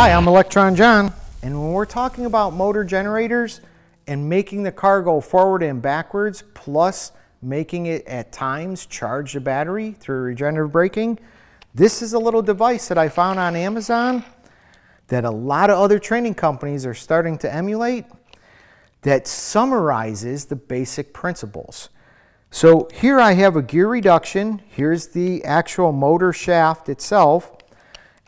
Hi, I'm Electron John, and when we're talking about motor generators and making the car go forward and backwards, plus making it at times charge the battery through regenerative braking, this is a little device that I found on Amazon that a lot of other training companies are starting to emulate that summarizes the basic principles. So here I have a gear reduction. Here's the actual motor shaft itself,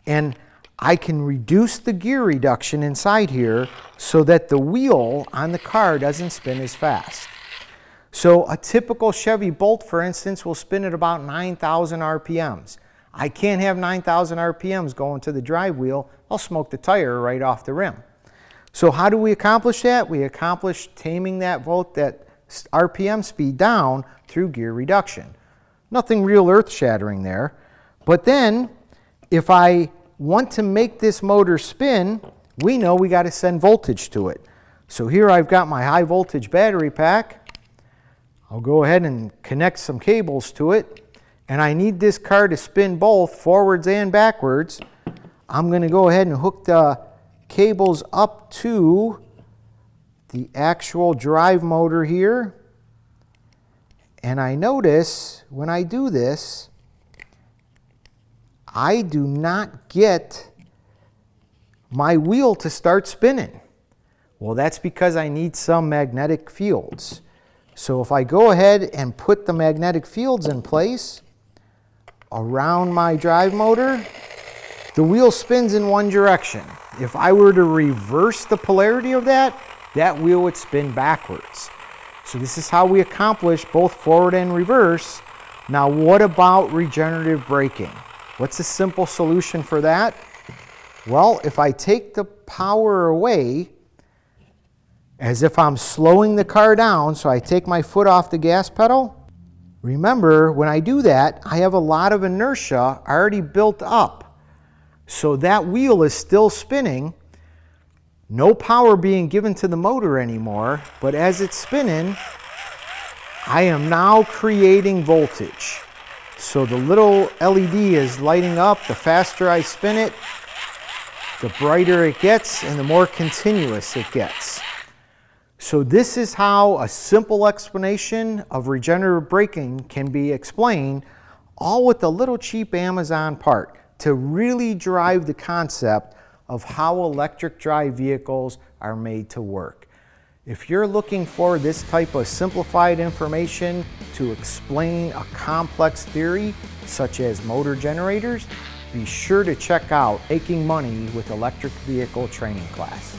and I can reduce the gear reduction inside here so that the wheel on the car doesn't spin as fast. So a typical Chevy Bolt, for instance, will spin at about 9,000 RPMs. I can't have 9,000 RPMs going to the drive wheel. I'll smoke the tire right off the rim. So how do we accomplish that? We accomplish taming that RPM speed down through gear reduction. Nothing real earth-shattering there. But then, if I want to make this motor spin, we know we got to send voltage to it. So here I've got my high voltage battery pack. I'll go ahead and connect some cables to it. And I need this car to spin both forwards and backwards. I'm going to go ahead and hook the cables up to the actual drive motor here. And I notice when I do this, I do not get my wheel to start spinning. Well, that's because I need some magnetic fields. So if I go ahead and put the magnetic fields in place around my drive motor, the wheel spins in one direction. If I were to reverse the polarity of that, that wheel would spin backwards. So this is how we accomplish both forward and reverse. Now what about regenerative braking? What's a simple solution for that? Well, if I take the power away, as if I'm slowing the car down, so I take my foot off the gas pedal, remember when I do that, I have a lot of inertia already built up. So that wheel is still spinning, no power being given to the motor anymore, but as it's spinning, I am now creating voltage. So the little LED is lighting up. The faster I spin it, the brighter it gets and the more continuous it gets. So this is how a simple explanation of regenerative braking can be explained, all with a little cheap Amazon part to really drive the concept of how electric drive vehicles are made to work. If you're looking for this type of simplified information to explain a complex theory, such as motor generators, be sure to check out Making Money with Electric Vehicle Training class.